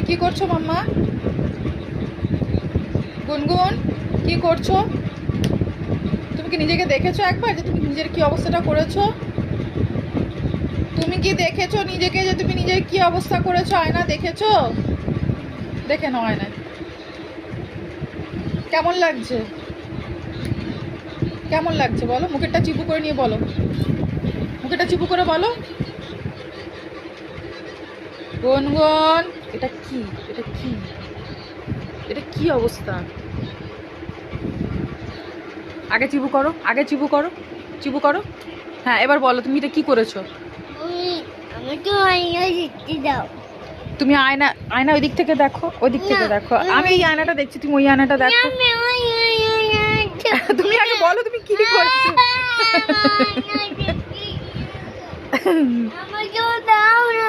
কি করছো মাম্মা? গুনগুন কি করছো? তুমি কি নিজেকে দেখেছো একবার যে তুমি নিজের কি অবস্থাটা করেছো? তুমি কি দেখেছো নিজেকে যে তুমি নিজের কি অবস্থা করেছো? আয়না দেখেছো? দেখে নাও আয়নায়। কেমন লাগছে? কেমন লাগছে বলো? মুখেরটা চিপু করে নিয়ে বলো। মুখেরটা চিপু করে বলো। গুনগুন এটা কি? এটা কি? এটা কি অবস্থা? আগে চিবু করো, আগে চিবু করো, চিবু করো। হ্যাঁ এবার বলো তুমি এটা কি করেছো? আমাকে আইনা শিখতে দাও। তুমি আয়না আয়না ওই দিক থেকে দেখো, ওই দিক থেকে দেখো। আমি এই আয়নাটা দেখছি, তুমি ওই আয়নাটা দেখো। তুমি আগে বলো তুমি কি করছো? আমাকেও দাও না।